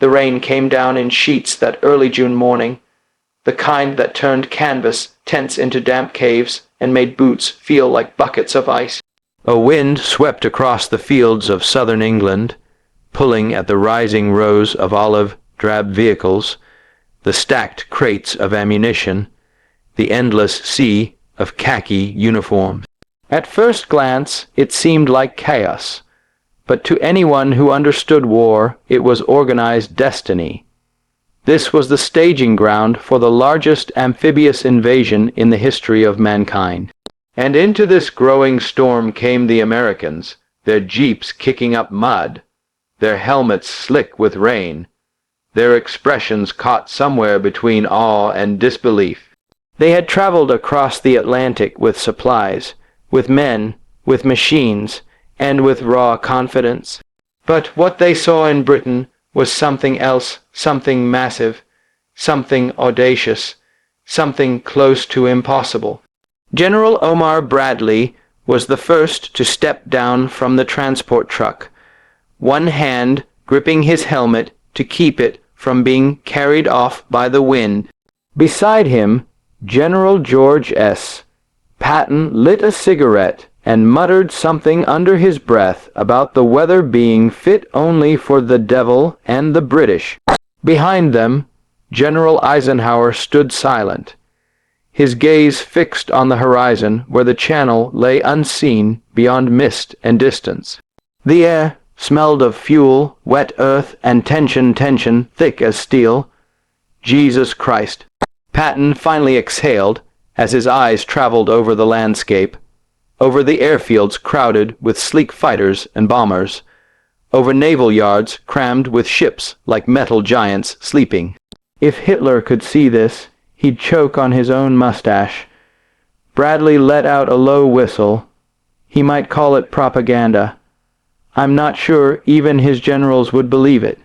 The rain came down in sheets that early June morning, the kind that turned canvas tents into damp caves and made boots feel like buckets of ice. A wind swept across the fields of southern England, pulling at the rising rows of olive-drab vehicles, the stacked crates of ammunition, the endless sea of khaki uniforms. At first glance, it seemed like chaos, but to anyone who understood war, it was organized destiny. This was the staging ground for the largest amphibious invasion in the history of mankind. And into this growing storm came the Americans, their jeeps kicking up mud, their helmets slick with rain, their expressions caught somewhere between awe and disbelief. They had traveled across the Atlantic with supplies, with men, with machines, and with raw confidence. But what they saw in Britain was something else, something massive, something audacious, something close to impossible. General Omar Bradley was the first to step down from the transport truck, one hand gripping his helmet to keep it from being carried off by the wind. Beside him, General George S. Patton lit a cigarette and muttered something under his breath about the weather being fit only for the devil and the British. Behind them, General Eisenhower stood silent, his gaze fixed on the horizon where the Channel lay unseen beyond mist and distance. The air smelled of fuel, wet earth, and tension thick as steel. Jesus Christ! Patton finally exhaled as his eyes traveled over the landscape, over the airfields crowded with sleek fighters and bombers, over naval yards crammed with ships like metal giants sleeping. If Hitler could see this, he'd choke on his own mustache. Bradley let out a low whistle. He might call it propaganda. I'm not sure even his generals would believe it.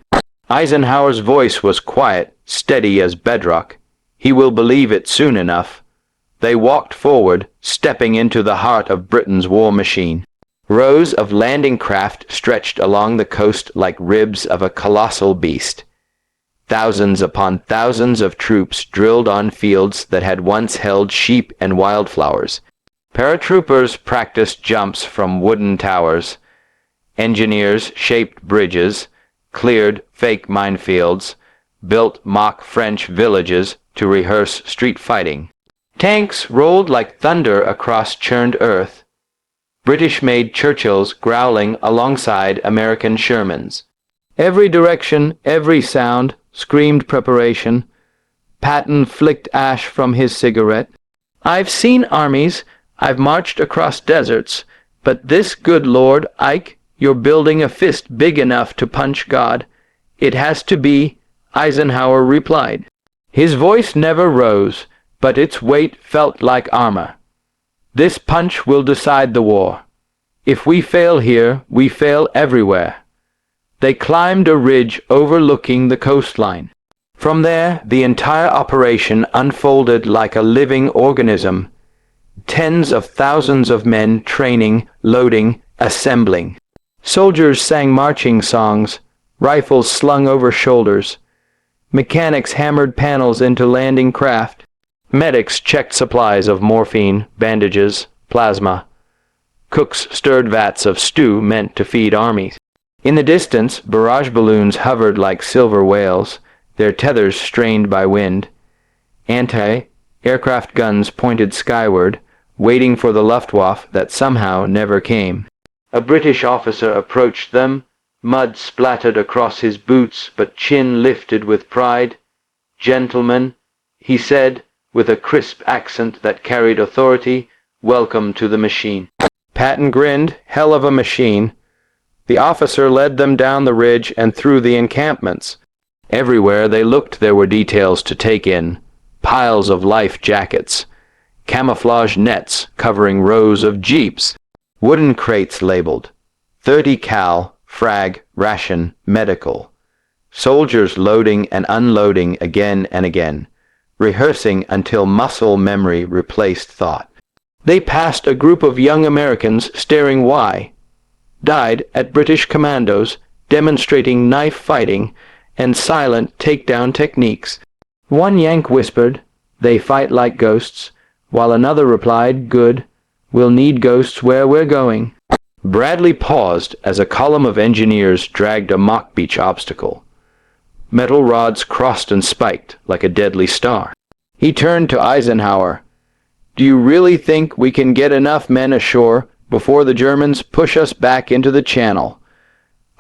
Eisenhower's voice was quiet, steady as bedrock. He will believe it soon enough. They walked forward, stepping into the heart of Britain's war machine. Rows of landing craft stretched along the coast like ribs of a colossal beast. Thousands upon thousands of troops drilled on fields that had once held sheep and wildflowers. Paratroopers practiced jumps from wooden towers. Engineers shaped bridges, cleared fake minefields, built mock French villages to rehearse street fighting. Tanks rolled like thunder across churned earth, British-made Churchills growling alongside American Shermans. Every direction, every sound, screamed preparation. Patton flicked ash from his cigarette. I've seen armies, I've marched across deserts, but this good Lord, Ike, you're building a fist big enough to punch God. It has to be, Eisenhower replied. His voice never rose, but its weight felt like armor. This punch will decide the war. If we fail here, we fail everywhere. They climbed a ridge overlooking the coastline. From there, the entire operation unfolded like a living organism. Tens of thousands of men training, loading, assembling. Soldiers sang marching songs, rifles slung over shoulders. Mechanics hammered panels into landing craft. Medics checked supplies of morphine, bandages, plasma. Cooks stirred vats of stew meant to feed armies. In the distance, barrage balloons hovered like silver whales, their tethers strained by wind. Anti-aircraft guns pointed skyward, waiting for the Luftwaffe that somehow never came. A British officer approached them, mud splattered across his boots but chin lifted with pride. "Gentlemen," he said, with a crisp accent that carried authority, "welcome to the machine." Patton grinned. Hell of a machine. The officer led them down the ridge and through the encampments. Everywhere they looked there were details to take in. Piles of life jackets. Camouflage nets covering rows of jeeps. Wooden crates labeled 30 cal, frag, ration, medical. Soldiers loading and unloading again and again, rehearsing until muscle memory replaced thought. They passed a group of young Americans staring why. Died at British commandos, demonstrating knife fighting, and silent takedown techniques. One Yank whispered, "They fight like ghosts," while another replied, "Good, we'll need ghosts where we're going." Bradley paused as a column of engineers dragged a mock beach obstacle. Metal rods crossed and spiked like a deadly star. He turned to Eisenhower. "Do you really think we can get enough men ashore before the Germans push us back into the channel?"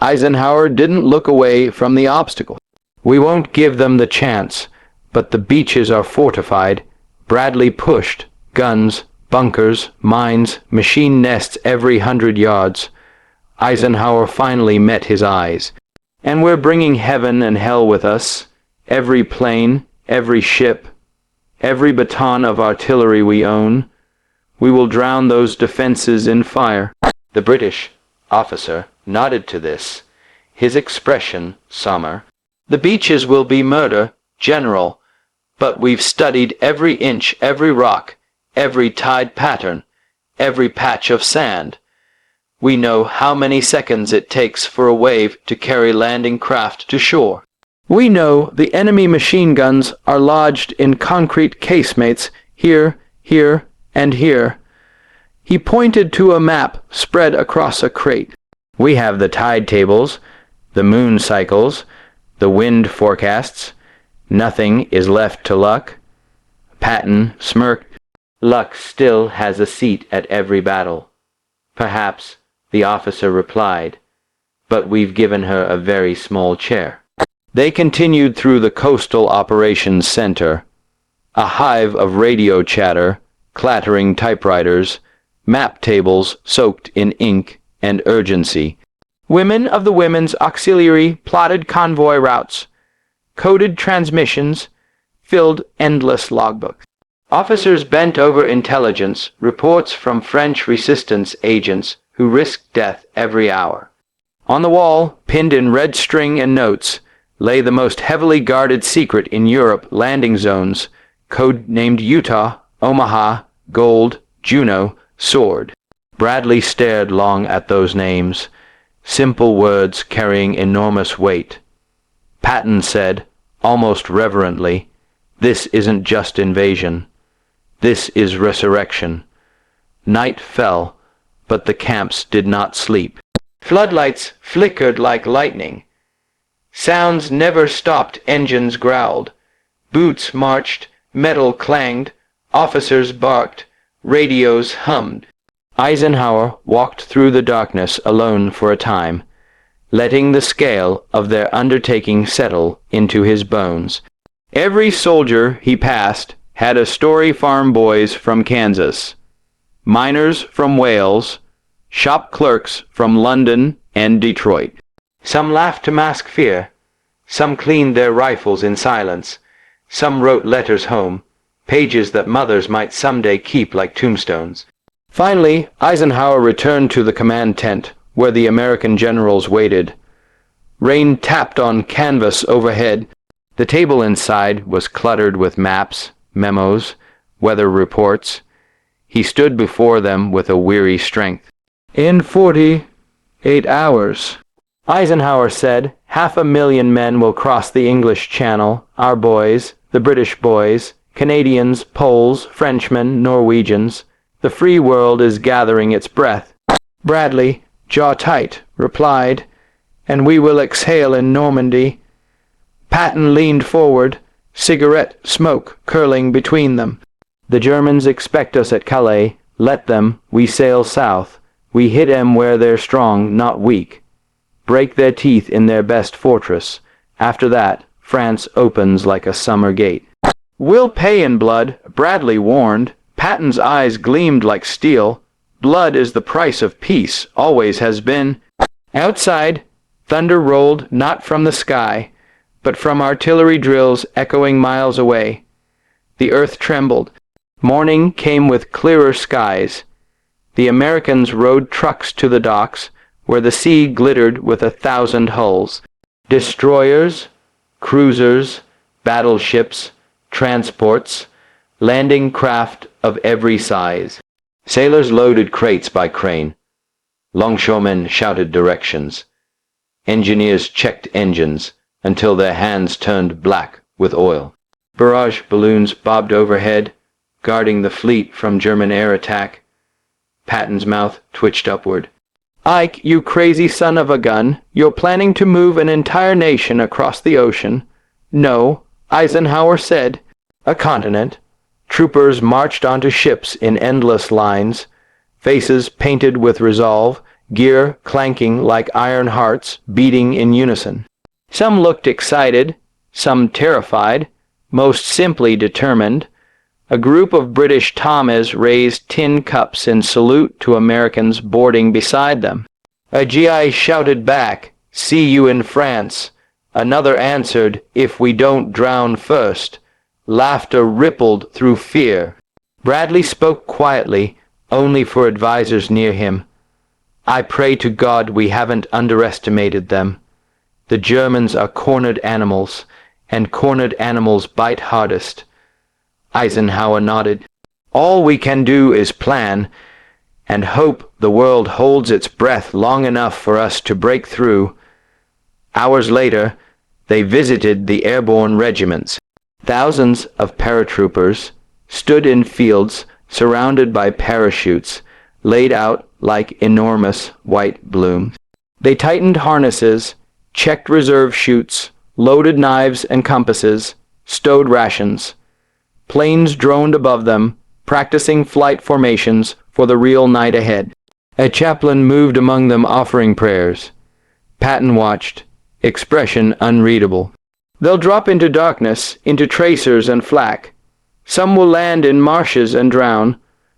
Eisenhower didn't look away from the obstacle. "We won't give them the chance, but the beaches are fortified." Bradley pushed. Guns, bunkers, mines, machine nests every 100 yards. Eisenhower finally met his eyes. "And we're bringing heaven and hell with us. Every plane, every ship, every baton of artillery we own. We will drown those defenses in fire." The British officer nodded to this, his expression somber. "The beaches will be murder, General, but we've studied every inch, every rock, every tide pattern, every patch of sand. We know how many seconds it takes for a wave to carry landing craft to shore. We know the enemy machine guns are lodged in concrete casemates here, here, and here." He pointed to a map spread across a crate. "We have the tide tables, the moon cycles, the wind forecasts. Nothing is left to luck." Patton smirked. "Luck still has a seat at every battle." "Perhaps," the officer replied, "but we've given her a very small chair." They continued through the Coastal Operations Center, a hive of radio chatter, clattering typewriters, map tables soaked in ink and urgency. Women of the Women's Auxiliary plotted convoy routes, coded transmissions, filled endless logbooks. Officers bent over intelligence reports from French resistance agents who risked death every hour. On the wall, pinned in red string and notes, lay the most heavily guarded secret in Europe landing zones, code-named Utah, Omaha, Gold, Juno, Sword. Bradley stared long at those names, simple words carrying enormous weight. Patton said, almost reverently, "This isn't just invasion. This is resurrection." Night fell, but the camps did not sleep. Floodlights flickered like lightning. Sounds never stopped, engines growled. Boots marched, metal clanged, officers barked, radios hummed. Eisenhower walked through the darkness alone for a time, letting the scale of their undertaking settle into his bones. Every soldier he passed had a story: farm boys from Kansas, miners from Wales, shop clerks from London and Detroit. Some laughed to mask fear, some cleaned their rifles in silence, some wrote letters home, pages that mothers might someday keep like tombstones. Finally, Eisenhower returned to the command tent, where the American generals waited. Rain tapped on canvas overhead. The table inside was cluttered with maps, memos, weather reports. He stood before them with a weary strength. "In 48 hours, Eisenhower said, 500,000 men will cross the English Channel, our boys, the British boys, Canadians, Poles, Frenchmen, Norwegians. The free world is gathering its breath." Bradley, jaw tight, replied, "And we will exhale in Normandy." Patton leaned forward, cigarette smoke curling between them. "The Germans expect us at Calais. Let them. We sail south. We hit 'em where they're strong, not weak. Break their teeth in their best fortress. After that, France opens like a summer gate." "We'll pay in blood," Bradley warned. Patton's eyes gleamed like steel. "Blood is the price of peace, always has been." Outside, thunder rolled not from the sky, but from artillery drills echoing miles away. The earth trembled. Morning came with clearer skies. The Americans rode trucks to the docks, where the sea glittered with 1,000 hulls. Destroyers, cruisers, battleships, transports, landing craft of every size. Sailors loaded crates by crane. Longshoremen shouted directions. Engineers checked engines, until their hands turned black with oil. Barrage balloons bobbed overhead, guarding the fleet from German air attack. Patton's mouth twitched upward. "Ike, you crazy son of a gun, you're planning to move an entire nation across the ocean." "No," Eisenhower said. A continent. Troopers marched onto ships in endless lines, faces painted with resolve, gear clanking like iron hearts beating in unison. Some looked excited, some terrified, most simply determined. A group of British Tommies raised tin cups in salute to Americans boarding beside them. A GI shouted back, "See you in France." Another answered, "If we don't drown first." Laughter rippled through fear. Bradley spoke quietly, only for advisers near him. "I pray to God we haven't underestimated them. The Germans are cornered animals, and cornered animals bite hardest." Eisenhower nodded. "All we can do is plan, and hope the world holds its breath long enough for us to break through." Hours later, they visited the airborne regiments. Thousands of paratroopers stood in fields surrounded by parachutes, laid out like enormous white blooms. They tightened harnesses, checked reserve chutes, loaded knives and compasses, stowed rations. Planes droned above them, practicing flight formations for the real night ahead. A chaplain moved among them offering prayers. Patton watched, expression unreadable. "They'll drop into darkness, into tracers and flak. Some will land in marshes and drown.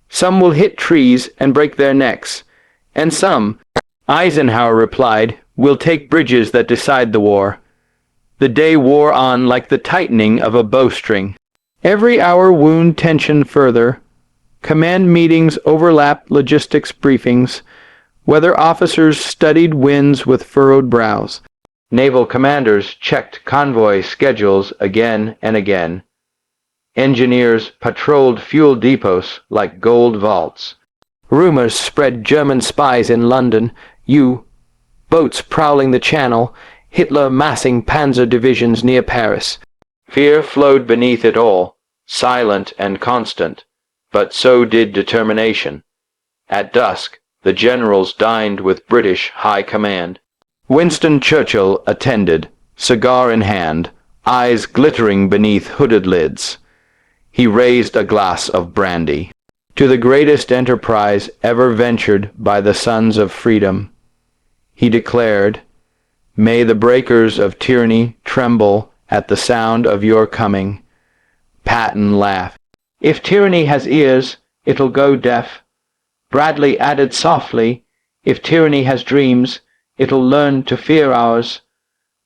Some will hit trees and break their necks. And some," Eisenhower replied, "will take bridges that decide the war." The day wore on like the tightening of a bowstring. Every hour wound tension further. Command meetings overlapped logistics briefings. Weather officers studied winds with furrowed brows. Naval commanders checked convoy schedules again and again. Engineers patrolled fuel depots like gold vaults. Rumors spread German spies in London, boats prowling the Channel, Hitler massing panzer divisions near Paris. Fear flowed beneath it all, silent and constant, but so did determination. At dusk, the generals dined with British High Command. Winston Churchill attended, cigar in hand, eyes glittering beneath hooded lids. He raised a glass of brandy. "To the greatest enterprise ever ventured by the sons of freedom," he declared, "may the breakers of tyranny tremble at the sound of your coming." Patton laughed. "If tyranny has ears, it'll go deaf." Bradley added softly, "If tyranny has dreams, it'll learn to fear ours."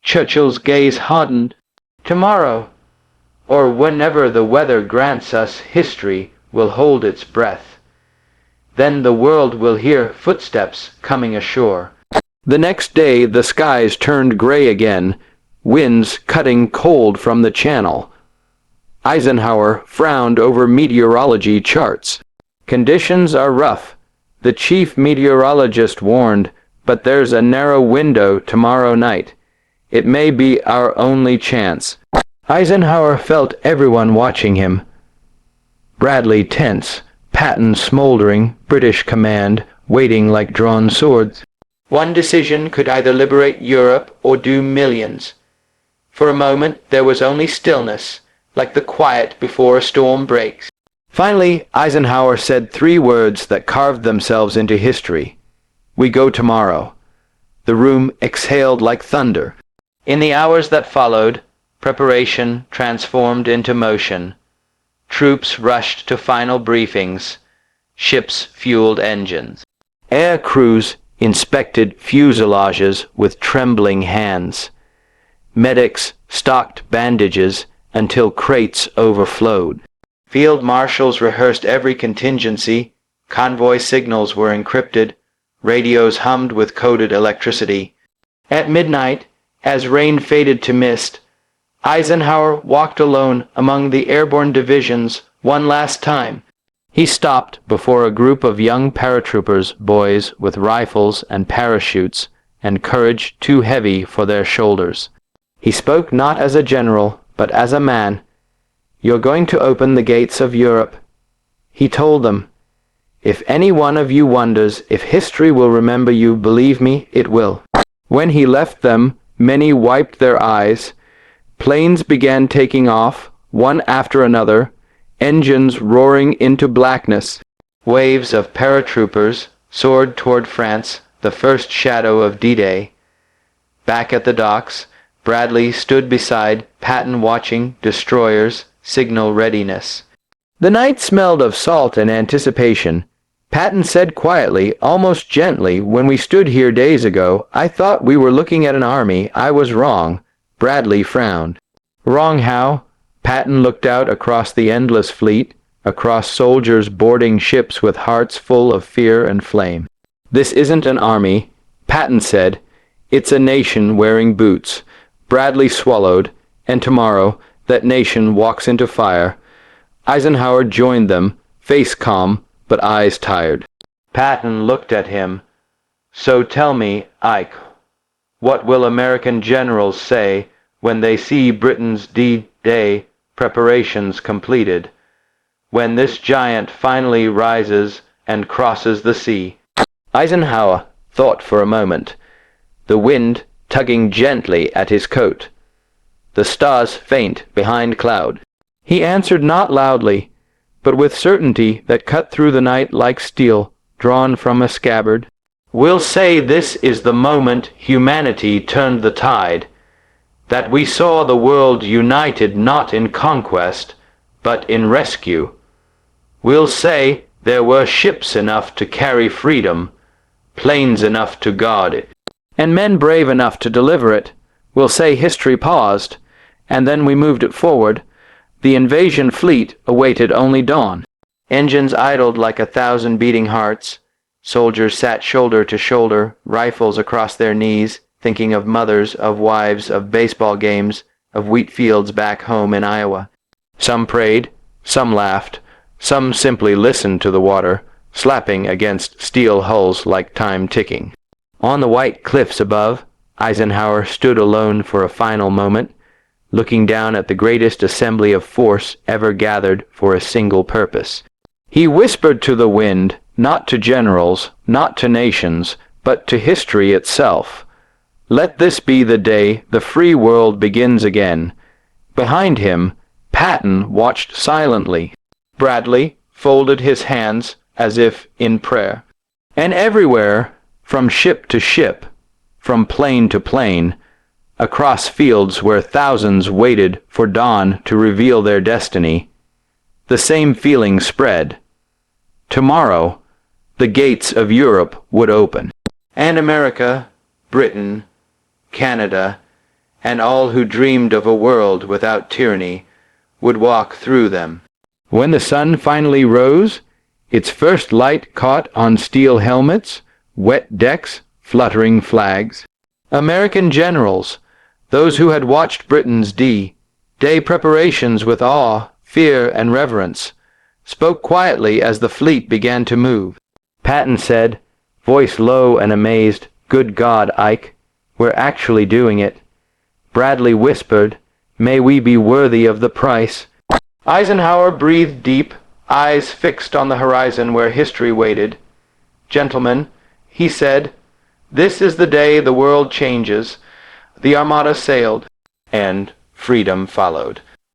Churchill's gaze hardened. "Tomorrow, or whenever the weather grants us, history will hold its breath. Then the world will hear footsteps coming ashore." The next day the skies turned gray again, winds cutting cold from the Channel. Eisenhower frowned over meteorology charts. "Conditions are rough," the chief meteorologist warned, "but there's a narrow window tomorrow night. It may be our only chance." Eisenhower felt everyone watching him. Bradley tense, Patton smoldering, British command waiting like drawn swords. One decision could either liberate Europe or doom millions. For a moment there was only stillness, like the quiet before a storm breaks. Finally, Eisenhower said 3 words that carved themselves into history. "We go tomorrow." The room exhaled like thunder. In the hours that followed, preparation transformed into motion. Troops rushed to final briefings. Ships fueled engines. Air crews inspected fuselages with trembling hands. Medics stocked bandages until crates overflowed. Field marshals rehearsed every contingency. Convoy signals were encrypted. Radios hummed with coded electricity. At midnight, as rain faded to mist, Eisenhower walked alone among the airborne divisions one last time. He stopped before a group of young paratroopers, boys with rifles and parachutes and courage too heavy for their shoulders. He spoke not as a general, but as a man. "You're going to open the gates of Europe." He told them, "If any one of you wonders if history will remember you, believe me, it will." When he left them, many wiped their eyes. Planes began taking off, one after another, engines roaring into blackness. Waves of paratroopers soared toward France, the first shadow of D-Day. Back at the docks, Bradley stood beside Patton watching destroyers signal readiness. The night smelled of salt and anticipation. Patton said quietly, almost gently, "When we stood here days ago, I thought we were looking at an army. I was wrong." Bradley frowned. "Wrong how?" Patton looked out across the endless fleet, across soldiers boarding ships with hearts full of fear and flame. "This isn't an army," Patton said. "It's a nation wearing boots." Bradley swallowed, and tomorrow that nation walks into fire. Eisenhower joined them, face calm, but eyes tired. Patton looked at him. "So tell me, Ike, what will American generals say when they see Britain's D-Day preparations completed, when this giant finally rises and crosses the sea?" Eisenhower thought for a moment, the wind tugging gently at his coat, the stars faint behind cloud. He answered not loudly, but with certainty that cut through the night like steel drawn from a scabbard. "We'll say this is the moment humanity turned the tide, that we saw the world united not in conquest, but in rescue. We'll say there were ships enough to carry freedom, planes enough to guard it, and men brave enough to deliver it. We'll say history paused, and then we moved it forward. The invasion fleet awaited only dawn. Engines idled like 1,000 beating hearts. Soldiers sat shoulder to shoulder, rifles across their knees, thinking of mothers, of wives, of baseball games, of wheat fields back home in Iowa. Some prayed, some laughed, some simply listened to the water, slapping against steel hulls like time ticking. On the white cliffs above, Eisenhower stood alone for a final moment, looking down at the greatest assembly of force ever gathered for a single purpose. He whispered to the wind, not to generals, not to nations, but to history itself. "Let this be the day the free world begins again." Behind him, Patton watched silently. Bradley folded his hands as if in prayer. And everywhere, from ship to ship, from plane to plane, across fields where thousands waited for dawn to reveal their destiny, the same feeling spread. Tomorrow, the gates of Europe would open, and America, Britain, Canada, and all who dreamed of a world without tyranny would walk through them. When the sun finally rose, its first light caught on steel helmets, wet decks, fluttering flags. American generals, those who had watched Britain's D-Day preparations with awe, fear, and reverence, spoke quietly as the fleet began to move. Patton said, voice low and amazed, "Good God, Ike, we're actually doing it." Bradley whispered, "May we be worthy of the price." Eisenhower breathed deep, eyes fixed on the horizon where history waited. "Gentlemen," he said, "this is the day the world changes." The Armada sailed, and freedom followed.